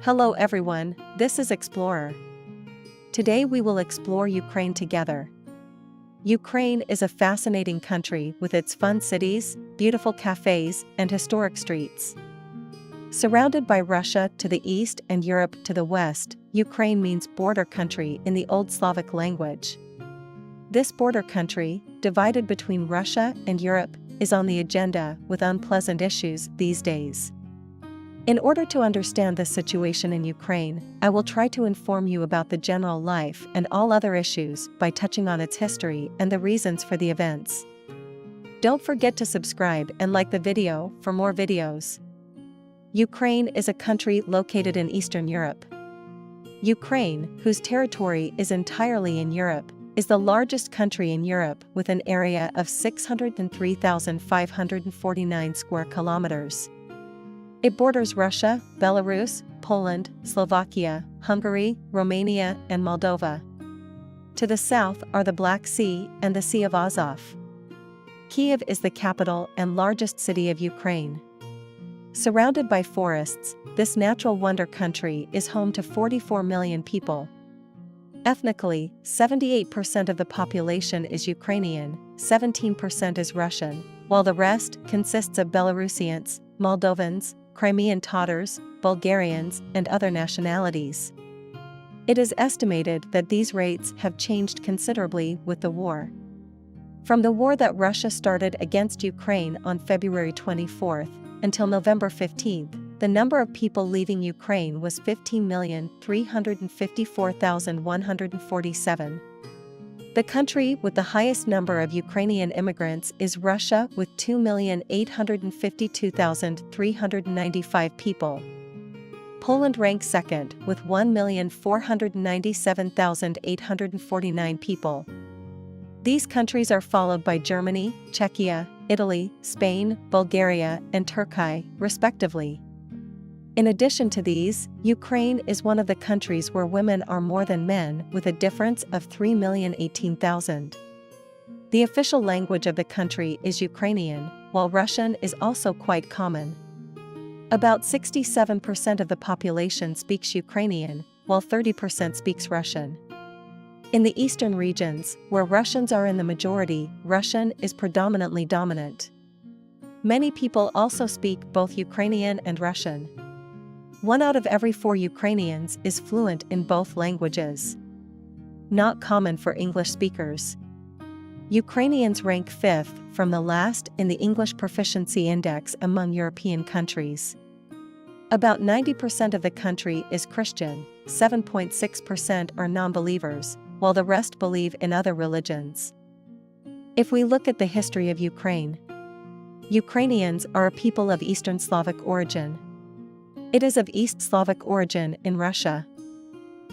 Hello everyone, this is Explorer. Today we will explore Ukraine together. Ukraine is a fascinating country with its fun cities, beautiful cafes, and historic streets. Surrounded by Russia to the east and Europe to the west, Ukraine means border country in the Old Slavic language. This border country, divided between Russia and Europe, is on the agenda with unpleasant issues these days. In order to understand the situation in Ukraine, I will try to inform you about the general life and all other issues by touching on its history and the reasons for the events. Don't forget to subscribe and like the video for more videos. Ukraine is a country located in Eastern Europe. Ukraine, whose territory is entirely in Europe, is the largest country in Europe with an area of 603,549 square kilometers. It borders Russia, Belarus, Poland, Slovakia, Hungary, Romania, and Moldova. To the south are the Black Sea and the Sea of Azov. Kyiv is the capital and largest city of Ukraine. Surrounded by forests, this natural wonder country is home to 44 million people. Ethnically, 78% of the population is Ukrainian, 17% is Russian, while the rest consists of Belarusians, Moldovans, Crimean Tatars, Bulgarians, and other nationalities. It is estimated that these rates have changed considerably with the war. From the war that Russia started against Ukraine on February 24 until November 15, the number of people leaving Ukraine was 15,354,147. The country with the highest number of Ukrainian immigrants is Russia with 2,852,395 people. Poland ranks second with 1,497,849 people. These countries are followed by Germany, Czechia, Italy, Spain, Bulgaria, and Turkey, respectively. In addition to these, Ukraine is one of the countries where women are more than men with a difference of 3,018,000. The official language of the country is Ukrainian, while Russian is also quite common. About 67% of the population speaks Ukrainian, while 30% speaks Russian. In the eastern regions, where Russians are in the majority, Russian is predominantly dominant. Many people also speak both Ukrainian and Russian. 1 out of every 4 Ukrainians is fluent in both languages. Not common for English speakers. Ukrainians rank 5th from the last in the English Proficiency Index among European countries. About 90% of the country is Christian, 7.6% are non-believers, while the rest believe in other religions. If we look at the history of Ukraine, Ukrainians are a people of Eastern Slavic origin. It is of East Slavic origin in Russia.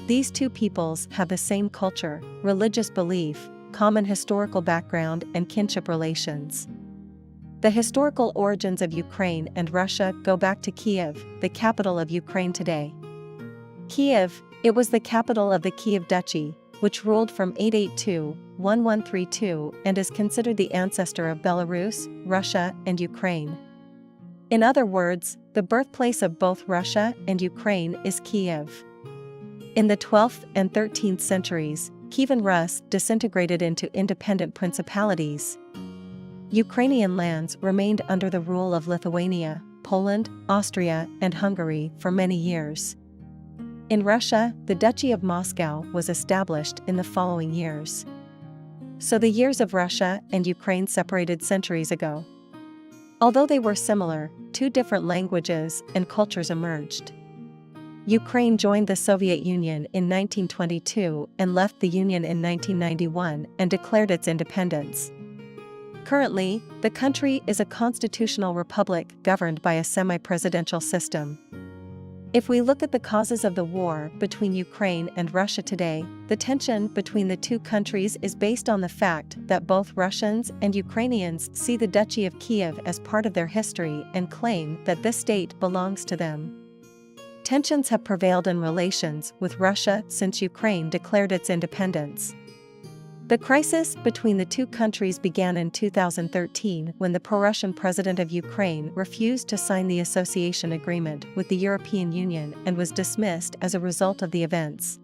These two peoples have the same culture, religious belief, common historical background, and kinship relations. The historical origins of Ukraine and Russia go back to Kyiv, the capital of Ukraine today. Kyiv, it was the capital of the Kyiv Duchy, which ruled from 882-1132 and is considered the ancestor of Belarus, Russia, and Ukraine. In other words, the birthplace of both Russia and Ukraine is Kyiv. In the 12th and 13th centuries, Kievan Rus disintegrated into independent principalities. Ukrainian lands remained under the rule of Lithuania, Poland, Austria, and Hungary for many years. In Russia, the Duchy of Moscow was established in the following years. So the years of Russia and Ukraine separated centuries ago. Although they were similar, 2 different languages and cultures emerged. Ukraine joined the Soviet Union in 1922 and left the Union in 1991 and declared its independence. Currently, the country is a constitutional republic governed by a semi-presidential system. If we look at the causes of the war between Ukraine and Russia today, the tension between the two countries is based on the fact that both Russians and Ukrainians see the Duchy of Kyiv as part of their history and claim that this state belongs to them. Tensions have prevailed in relations with Russia since Ukraine declared its independence. The crisis between the two countries began in 2013 when the pro-Russian president of Ukraine refused to sign the association agreement with the European Union and was dismissed as a result of the events.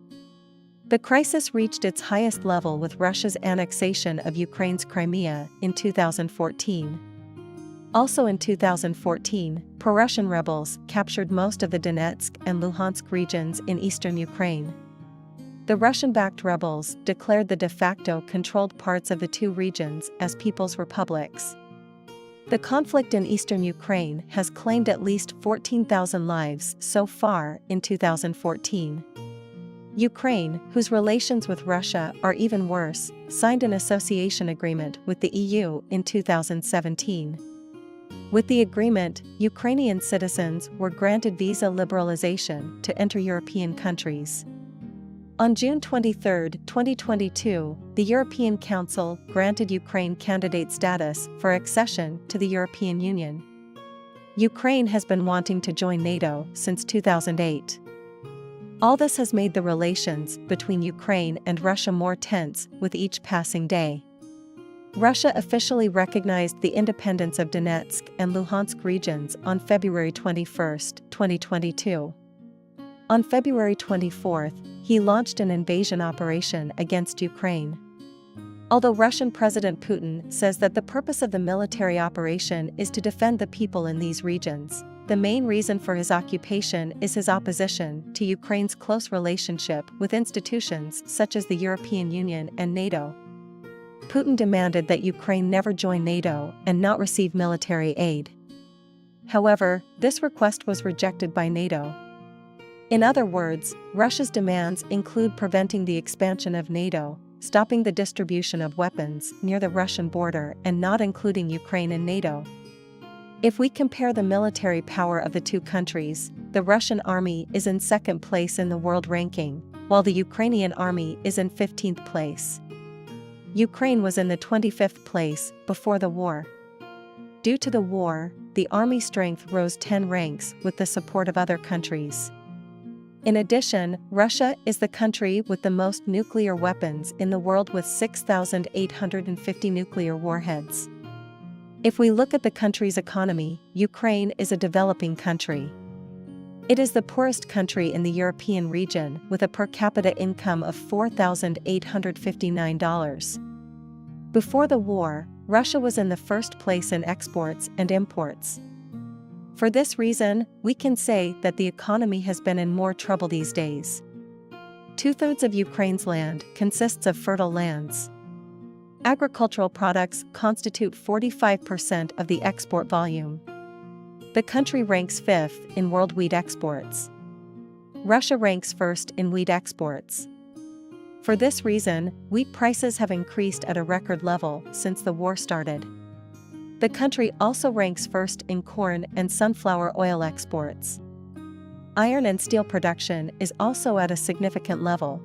The crisis reached its highest level with Russia's annexation of Ukraine's Crimea in 2014. Also in 2014, pro-Russian rebels captured most of the Donetsk and Luhansk regions in eastern Ukraine. The Russian-backed rebels declared the de facto controlled parts of the two regions as people's republics. The conflict in eastern Ukraine has claimed at least 14,000 lives so far in 2014. Ukraine, whose relations with Russia are even worse, signed an association agreement with the EU in 2017. With the agreement, Ukrainian citizens were granted visa liberalization to enter European countries. On June 23, 2022, the European Council granted Ukraine candidate status for accession to the European Union. Ukraine has been wanting to join NATO since 2008. All this has made the relations between Ukraine and Russia more tense with each passing day. Russia officially recognized the independence of Donetsk and Luhansk regions on February 21, 2022. On February 24, he launched an invasion operation against Ukraine. Although Russian President Putin says that the purpose of the military operation is to defend the people in these regions, the main reason for his occupation is his opposition to Ukraine's close relationship with institutions such as the European Union and NATO. Putin demanded that Ukraine never join NATO and not receive military aid. However, this request was rejected by NATO. In other words, Russia's demands include preventing the expansion of NATO, stopping the distribution of weapons near the Russian border, and not including Ukraine in NATO. If we compare the military power of the two countries, the Russian army is in second place in the world ranking, while the Ukrainian army is in 15th place. Ukraine was in the 25th place before the war. Due to the war, the army strength rose 10 ranks with the support of other countries. In addition, Russia is the country with the most nuclear weapons in the world with 6,850 nuclear warheads. If we look at the country's economy, Ukraine is a developing country. It is the poorest country in the European region with a per capita income of $4,859. Before the war, Russia was in the first place in exports and imports. For this reason, we can say that the economy has been in more trouble these days. 2/3 of Ukraine's land consists of fertile lands. Agricultural products constitute 45% of the export volume. The country ranks 5th in world wheat exports. Russia ranks 1st in wheat exports. For this reason, wheat prices have increased at a record level since the war started. The country also ranks 1st in corn and sunflower oil exports. Iron and steel production is also at a significant level.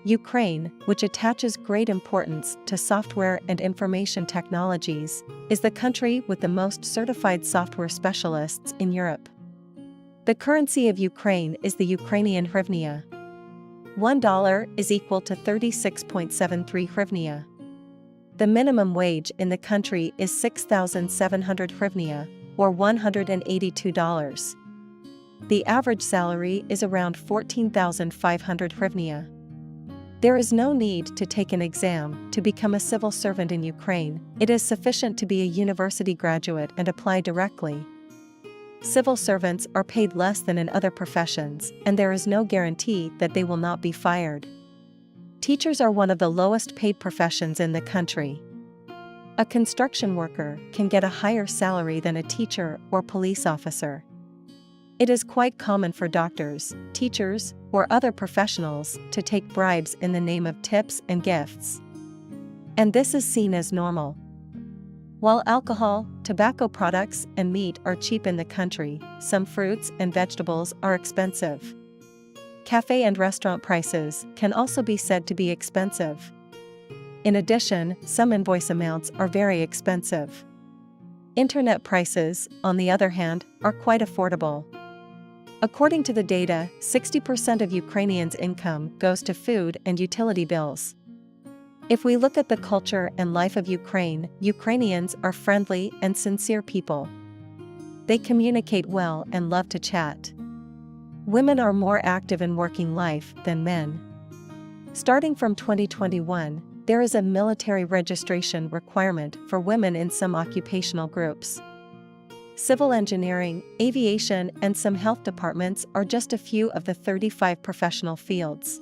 Ukraine, which attaches great importance to software and information technologies, is the country with the most certified software specialists in Europe. The currency of Ukraine is the Ukrainian hryvnia. $1 is equal to 36.73 hryvnia. The minimum wage in the country is 6,700 hryvnia, or $182. The average salary is around 14,500 hryvnia. There is no need to take an exam to become a civil servant in Ukraine. It is sufficient to be a university graduate and apply directly. Civil servants are paid less than in other professions, and there is no guarantee that they will not be fired. Teachers are one of the lowest paid professions in the country. A construction worker can get a higher salary than a teacher or police officer. It is quite common for doctors, teachers, or other professionals to take bribes in the name of tips and gifts. And this is seen as normal. While alcohol, tobacco products, and meat are cheap in the country, some fruits and vegetables are expensive. Cafe and restaurant prices can also be said to be expensive. In addition, some invoice amounts are very expensive. Internet prices, on the other hand, are quite affordable. According to the data, 60% of Ukrainians' income goes to food and utility bills. If we look at the culture and life of Ukraine, Ukrainians are friendly and sincere people. They communicate well and love to chat. Women are more active in working life than men. Starting from 2021, there is a military registration requirement for women in some occupational groups. Civil engineering, aviation, and some health departments are just a few of the 35 professional fields.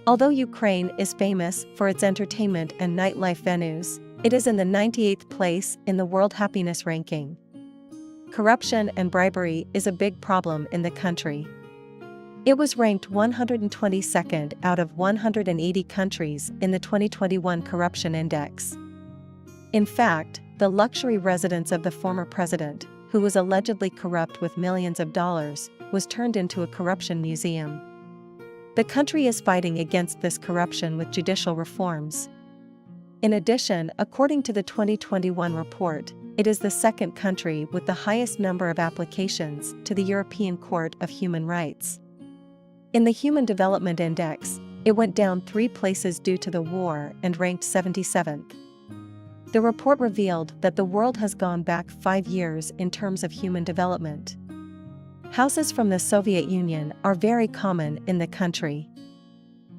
Although Ukraine is famous for its entertainment and nightlife venues, it is in the 98th place in the World Happiness Ranking. Corruption and bribery is a big problem in the country. It was ranked 122nd out of 180 countries in the 2021 Corruption Index. In fact, the luxury residence of the former president, who was allegedly corrupt with millions of dollars, was turned into a corruption museum. The country is fighting against this corruption with judicial reforms. In addition, according to the 2021 report, it is the second country with the highest number of applications to the European Court of Human Rights. In the Human Development Index, it went down 3 places due to the war and ranked 77th. The report revealed that the world has gone back 5 years in terms of human development. Houses from the Soviet Union are very common in the country.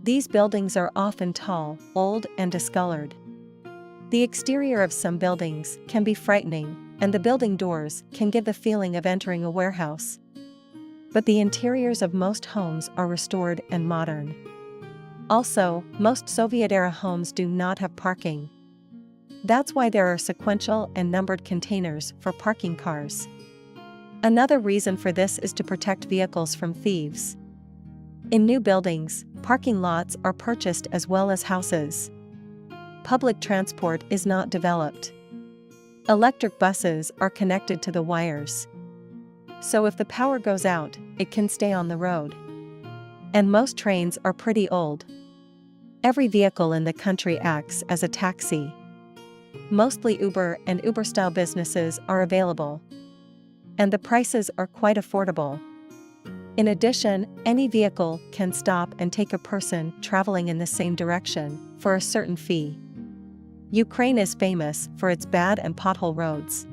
These buildings are often tall, old, and discolored. The exterior of some buildings can be frightening, and the building doors can give the feeling of entering a warehouse. But the interiors of most homes are restored and modern. Also, most Soviet-era homes do not have parking. That's why there are sequential and numbered containers for parking cars. Another reason for this is to protect vehicles from thieves. In new buildings, parking lots are purchased as well as houses. Public transport is not developed. Electric buses are connected to the wires. So if the power goes out, it can stay on the road. And most trains are pretty old. Every vehicle in the country acts as a taxi. Mostly Uber and Uber-style businesses are available. And the prices are quite affordable. In addition, any vehicle can stop and take a person traveling in the same direction for a certain fee. Ukraine is famous for its bad and pothole roads.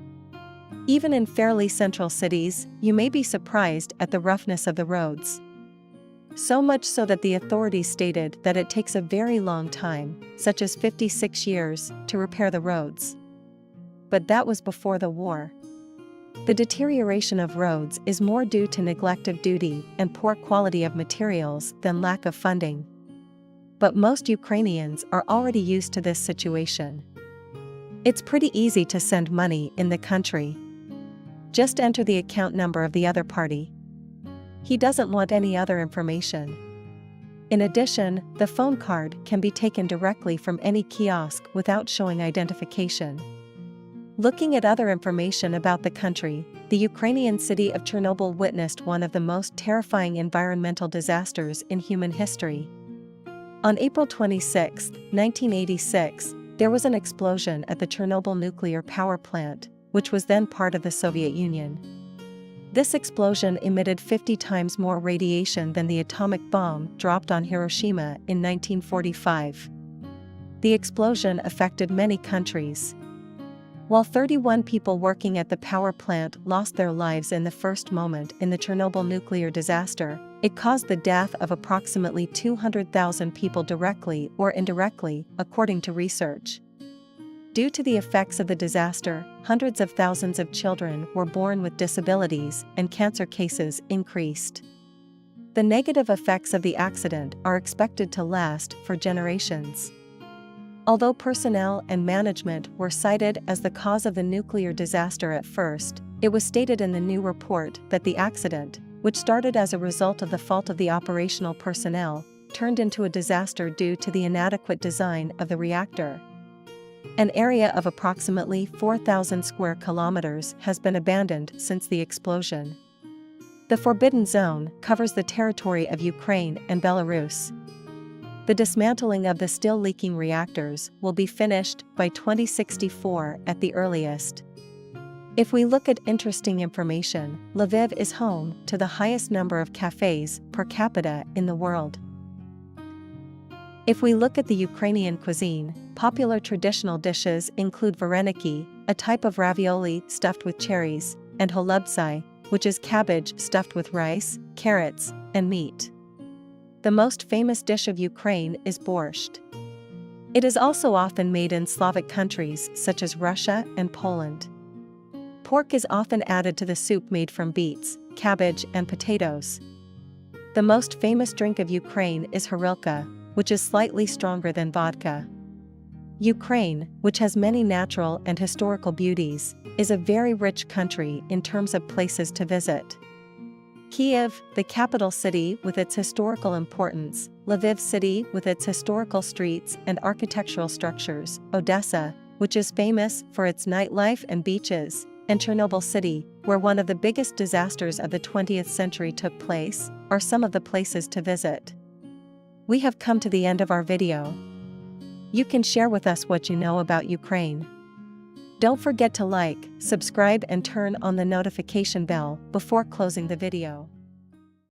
Even in fairly central cities, you may be surprised at the roughness of the roads. So much so that the authorities stated that it takes a very long time, such as 56 years, to repair the roads. But that was before the war. The deterioration of roads is more due to neglect of duty and poor quality of materials than lack of funding. But most Ukrainians are already used to this situation. It's pretty easy to send money in the country. Just enter the account number of the other party. He doesn't want any other information. In addition, the phone card can be taken directly from any kiosk without showing identification. Looking at other information about the country, the Ukrainian city of Chernobyl witnessed one of the most terrifying environmental disasters in human history. On April 26, 1986, there was an explosion at the Chernobyl nuclear power plant, which was then part of the Soviet Union. This explosion emitted 50 times more radiation than the atomic bomb dropped on Hiroshima in 1945. The explosion affected many countries. While 31 people working at the power plant lost their lives in the first moment in the Chernobyl nuclear disaster, it caused the death of approximately 200,000 people directly or indirectly, according to research. Due to the effects of the disaster, hundreds of thousands of children were born with disabilities and cancer cases increased. The negative effects of the accident are expected to last for generations. Although personnel and management were cited as the cause of the nuclear disaster at first, it was stated in the new report that the accident, which started as a result of the fault of the operational personnel, turned into a disaster due to the inadequate design of the reactor. An area of approximately 4,000 square kilometers has been abandoned since the explosion. The Forbidden Zone covers the territory of Ukraine and Belarus. The dismantling of the still leaking reactors will be finished by 2064 at the earliest. If we look at interesting information, Lviv is home to the highest number of cafes per capita in the world. If we look at the Ukrainian cuisine, popular traditional dishes include vareniki, a type of ravioli stuffed with cherries, and holubtsy, which is cabbage stuffed with rice, carrots, and meat. The most famous dish of Ukraine is borscht. It is also often made in Slavic countries such as Russia and Poland. Pork is often added to the soup made from beets, cabbage, and potatoes. The most famous drink of Ukraine is horilka, which is slightly stronger than vodka. Ukraine, which has many natural and historical beauties, is a very rich country in terms of places to visit. Kyiv, the capital city with its historical importance, Lviv city with its historical streets and architectural structures, Odessa, which is famous for its nightlife and beaches, and Chernobyl city, where one of the biggest disasters of the 20th century took place, are some of the places to visit. We have come to the end of our video. You can share with us what you know about Ukraine. Don't forget to like, subscribe and turn on the notification bell before closing the video.